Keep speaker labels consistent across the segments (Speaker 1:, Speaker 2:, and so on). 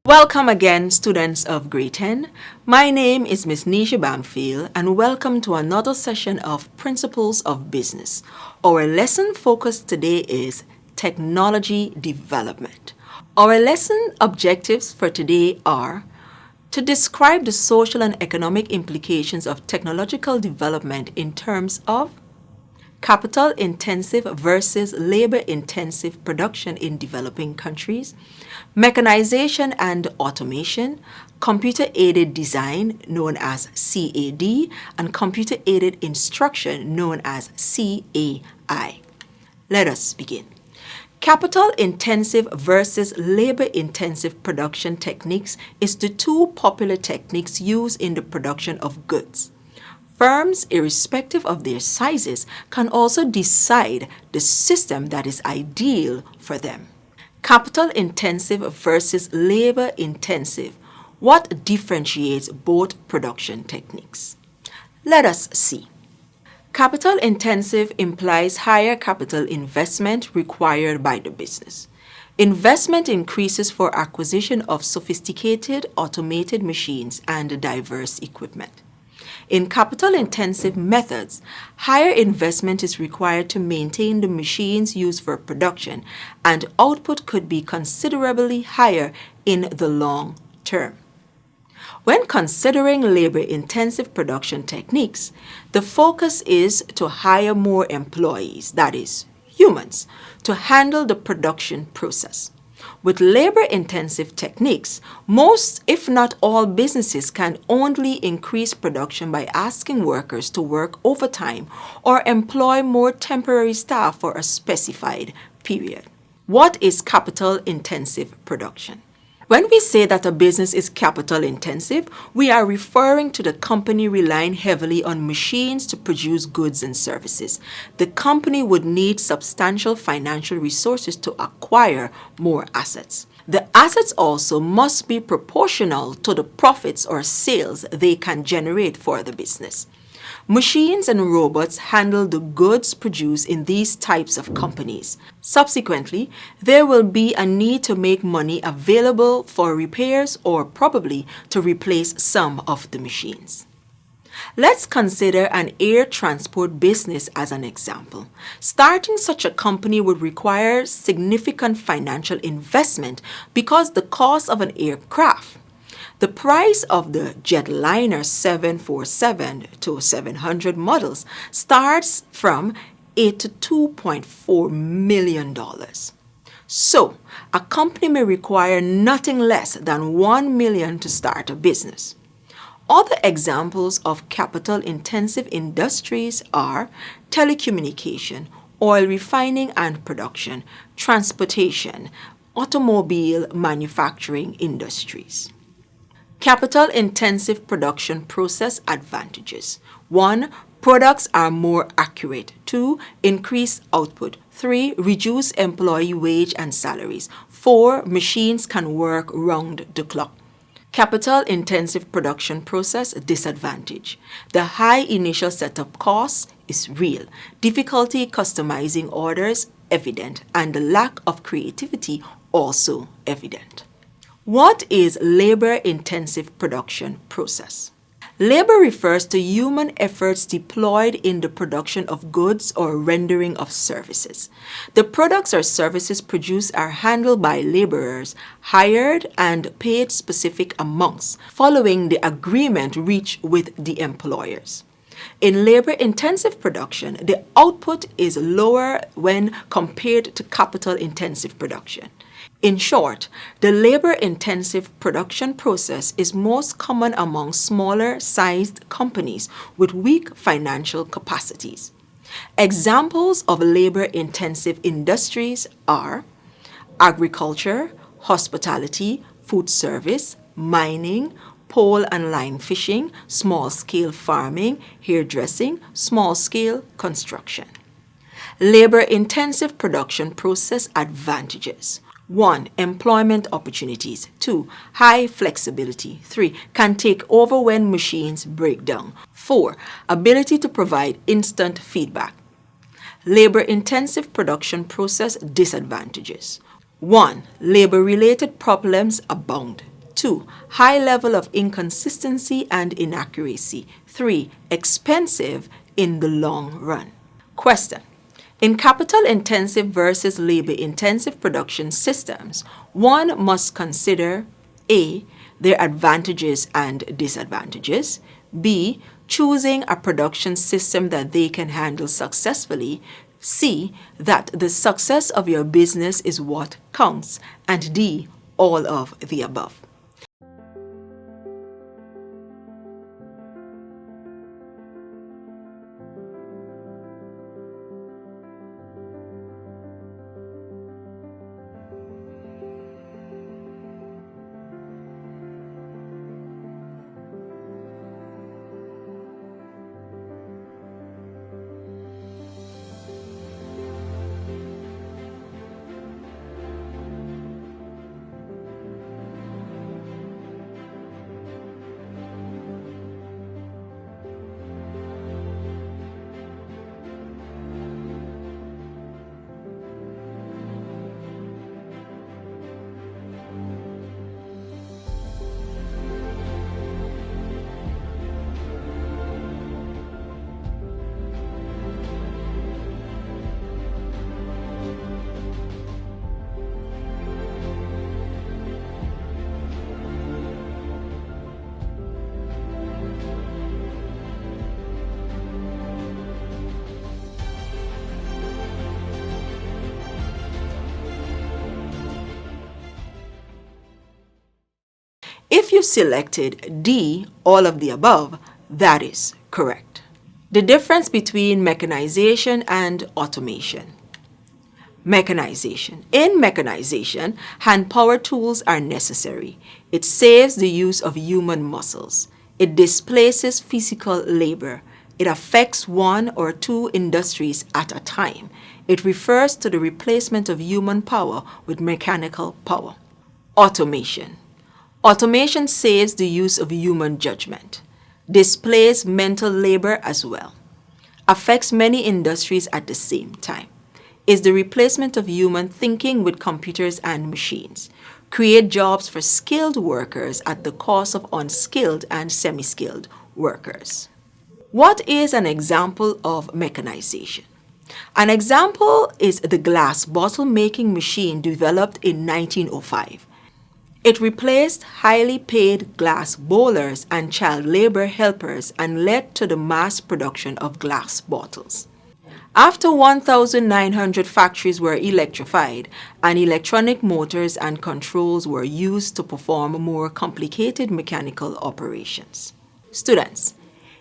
Speaker 1: Welcome again, students of Grade 10. My name is Miss Nisha Bamfield, and welcome to another session of Principles of Business. Our lesson focus today is technology development. Our lesson objectives for today are to describe the social and economic implications of technological development in terms of capital-intensive versus labor-intensive production in developing countries, mechanization and automation, computer-aided design known as CAD, and computer-aided instruction known as CAI. Let us begin. Capital-intensive versus labor-intensive production techniques is the two popular techniques used in the production of goods. Firms, irrespective of their sizes, can also decide the system that is ideal for them. Capital-intensive versus labor-intensive. What differentiates both production techniques? Let us see. Capital-intensive implies higher capital investment required by the business. Investment increases for acquisition of sophisticated automated machines and diverse equipment. In capital-intensive methods, higher investment is required to maintain the machines used for production, and output could be considerably higher in the long term. When considering labor-intensive production techniques, the focus is to hire more employees, that is, humans, to handle the production process. With labor-intensive techniques, most, if not all, businesses can only increase production by asking workers to work overtime or employ more temporary staff for a specified period. What is capital-intensive production? When we say that a business is capital-intensive, we are referring to the company relying heavily on machines to produce goods and services. The company would need substantial financial resources to acquire more assets. The assets also must be proportional to the profits or sales they can generate for the business. Machines and robots handle the goods produced in these types of companies. Subsequently, there will be a need to make money available for repairs or probably to replace some of the machines. Let's consider an air transport business as an example. Starting such a company would require significant financial investment because the cost of an aircraft. The price of the jetliner 747-700 models starts from $8 to $2.4 million. So, a company may require nothing less than $1 million to start a business. Other examples of capital-intensive industries are telecommunication, oil refining and production, transportation, automobile manufacturing industries. Capital-intensive production process advantages. 1. Products are more accurate. 2. Increased output. 3. Reduce employee wage and salaries. 4. Machines can work round the clock. Capital-intensive production process disadvantage. The high initial setup cost is real. Difficulty customizing orders evident, and the lack of creativity also evident. What is labor-intensive production process? Labor refers to human efforts deployed in the production of goods or rendering of services. The products or services produced are handled by laborers, hired and paid specific amounts, following the agreement reached with the employers. In labor-intensive production, the output is lower when compared to capital-intensive production. In short, the labor-intensive production process is most common among smaller-sized companies with weak financial capacities. Examples of labor-intensive industries are agriculture, hospitality, food service, mining, pole and line fishing, small-scale farming, hairdressing, small-scale construction. Labor-intensive production process advantages. 1. Employment opportunities. 2. High flexibility. 3. Can take over when machines break down. 4. Ability to provide instant feedback. Labor-intensive production process disadvantages. 1. Labor-related problems abound. 2. High level of inconsistency and inaccuracy. 3. Expensive in the long run. Question. In capital-intensive versus labor-intensive production systems, one must consider A. Their advantages and disadvantages, B. Choosing a production system that they can handle successfully, C. That the success of your business is what counts, and D. All of the above. If you selected D, all of the above, that is correct. The difference between mechanization and automation. Mechanization. In mechanization, hand power tools are necessary. It saves the use of human muscles. It displaces physical labor. It affects one or two industries at a time. It refers to the replacement of human power with mechanical power. Automation. Automation saves the use of human judgment, displays mental labor as well, affects many industries at the same time, is the replacement of human thinking with computers and machines, create jobs for skilled workers at the cost of unskilled and semi-skilled workers. What is an example of mechanization? An example is the glass bottle making machine developed in 1905. It replaced highly paid glass bowlers and child labor helpers and led to the mass production of glass bottles. After 1,900 factories were electrified and electronic motors and controls were used to perform more complicated mechanical operations. Students,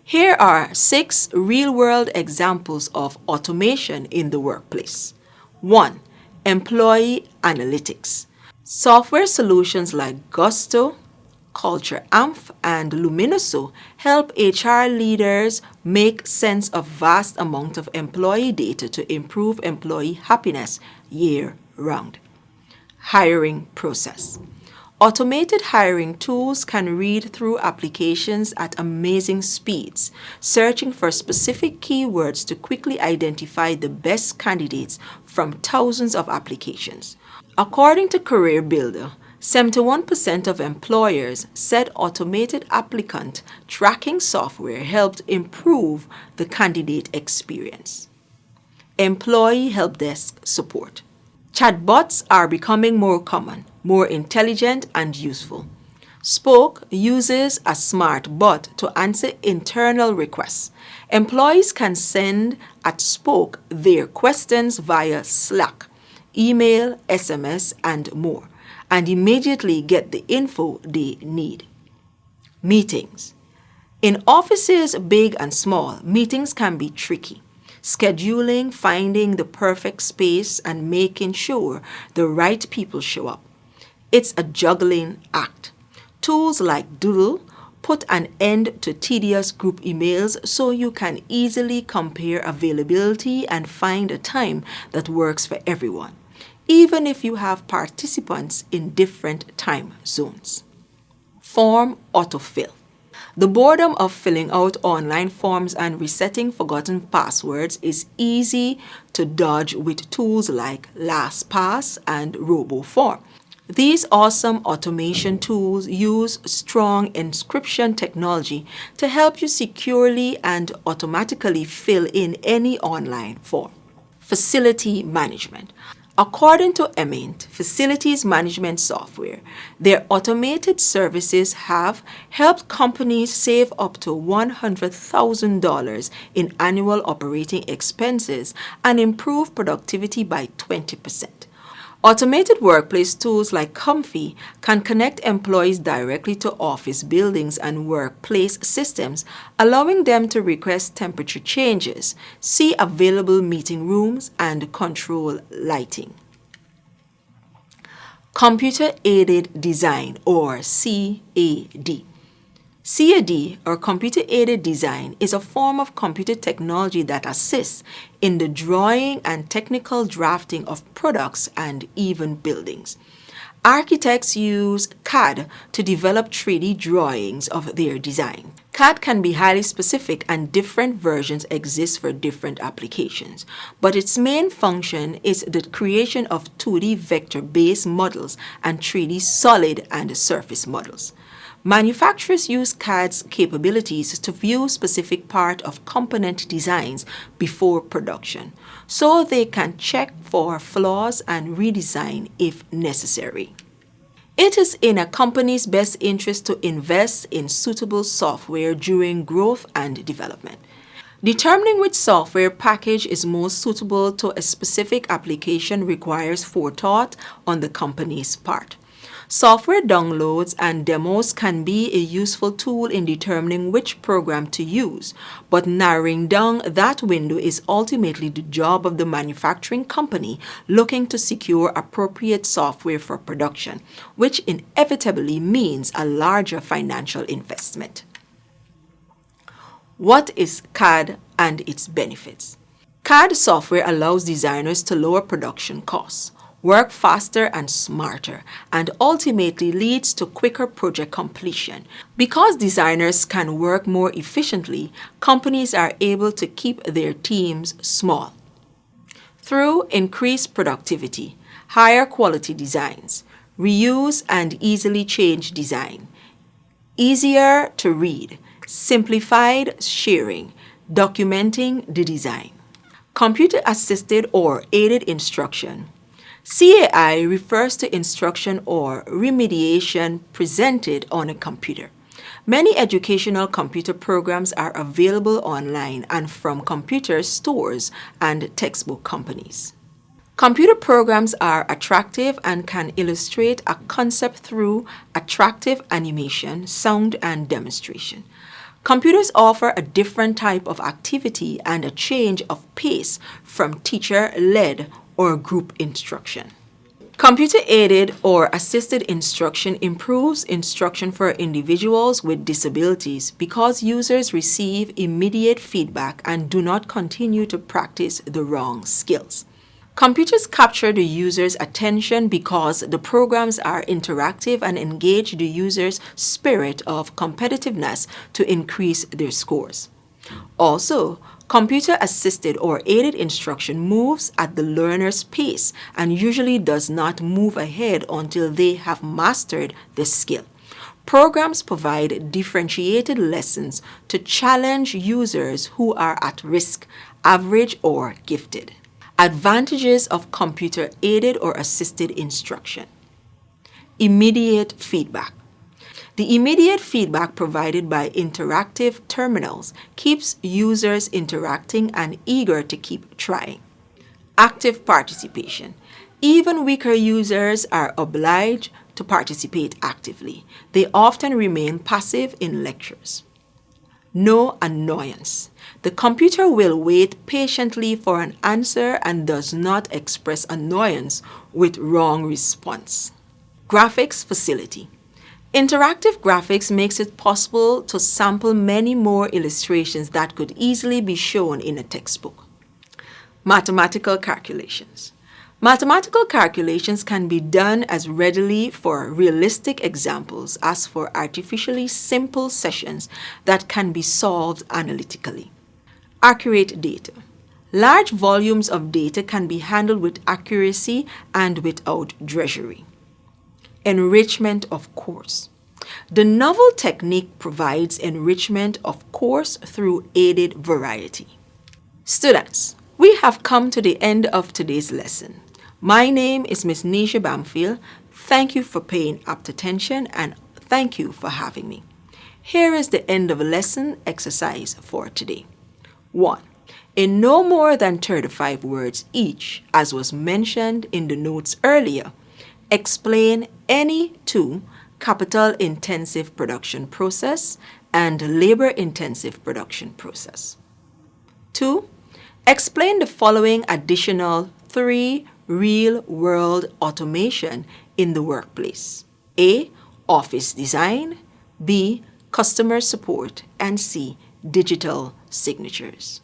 Speaker 1: here are 6 real-world examples of automation in the workplace. 1. Employee analytics. Software solutions like Gusto, Culture Amph, and Luminoso help HR leaders make sense of vast amount of employee data to improve employee happiness year-round. Hiring process. Automated hiring tools can read through applications at amazing speeds, searching for specific keywords to quickly identify the best candidates from thousands of applications. According to Career Builder, 71% of employers said automated applicant tracking software helped improve the candidate experience. Employee help desk support. Chatbots are becoming more common, more intelligent, and useful. Spoke uses a smart bot to answer internal requests. Employees can send at Spoke their questions via Slack, email, SMS, and more, and immediately get the info they need. Meetings. In offices big and small, meetings can be tricky. Scheduling, finding the perfect space, and making sure the right people show up. It's a juggling act. Tools like Doodle put an end to tedious group emails so you can easily compare availability and find a time that works for everyone. even if you have participants in different time zones. Form autofill. The boredom of filling out online forms and resetting forgotten passwords is easy to dodge with tools like LastPass and RoboForm. These awesome automation tools use strong encryption technology to help you securely and automatically fill in any online form. Facility management. According to Emint, facilities management software, their automated services have helped companies save up to $100,000 in annual operating expenses and improve productivity by 20%. Automated workplace tools like Comfy can connect employees directly to office buildings and workplace systems, allowing them to request temperature changes, see available meeting rooms, and control lighting. Computer-aided design, or CAD. CAD, or computer-aided design, is a form of computer technology that assists in the drawing and technical drafting of products and even buildings. Architects use CAD to develop 3D drawings of their design. CAD can be highly specific and different versions exist for different applications, but its main function is the creation of 2D vector-based models and 3D solid and surface models. Manufacturers use CAD's capabilities to view specific part of component designs before production, so they can check for flaws and redesign if necessary. It is in a company's best interest to invest in suitable software during growth and development. Determining which software package is most suitable to a specific application requires forethought on the company's part. Software downloads and demos can be a useful tool in determining which program to use, but narrowing down that window is ultimately the job of the manufacturing company looking to secure appropriate software for production, which inevitably means a larger financial investment. What is CAD and its benefits? CAD software allows designers to lower production costs, work faster and smarter, and ultimately leads to quicker project completion. Because designers can work more efficiently, companies are able to keep their teams small. Through increased productivity, higher quality designs, reuse and easily changed design, easier to read, simplified sharing, documenting the design. Computer-assisted or aided instruction. CAI refers to instruction or remediation presented on a computer. Many educational computer programs are available online and from computer stores and textbook companies. Computer programs are attractive and can illustrate a concept through attractive animation, sound, and demonstration. Computers offer a different type of activity and a change of pace from teacher-led or group instruction. Computer-aided or assisted instruction improves instruction for individuals with disabilities because users receive immediate feedback and do not continue to practice the wrong skills. Computers capture the user's attention because the programs are interactive and engage the user's spirit of competitiveness to increase their scores. Also, computer-assisted or aided instruction moves at the learner's pace and usually does not move ahead until they have mastered the skill. Programs provide differentiated lessons to challenge users who are at risk, average, or gifted. Advantages of computer-aided or assisted instruction. Immediate feedback. The immediate feedback provided by interactive terminals keeps users interacting and eager to keep trying. Active participation. Even weaker users are obliged to participate actively. They often remain passive in lectures. No annoyance. The computer will wait patiently for an answer and does not express annoyance with wrong response. Graphics facility. Interactive graphics makes it possible to sample many more illustrations that could easily be shown in a textbook. Mathematical calculations. Mathematical calculations can be done as readily for realistic examples as for artificially simple sessions that can be solved analytically. Accurate data. Large volumes of data can be handled with accuracy and without drudgery. Enrichment of course. The novel technique provides enrichment of course through aided variety. Students, we have come to the end of today's lesson. My name is Miss Nisha Bamfield. Thank you for paying apt attention and thank you for having me. Here is the end of a lesson exercise for today. 1. In no more than 35 words each, as was mentioned in the notes earlier, explain any two capital-intensive production process and labor-intensive production process. 2. Explain the following additional 3 real-world automation in the workplace. A. Office design. B. Customer support. And C. Digital signatures.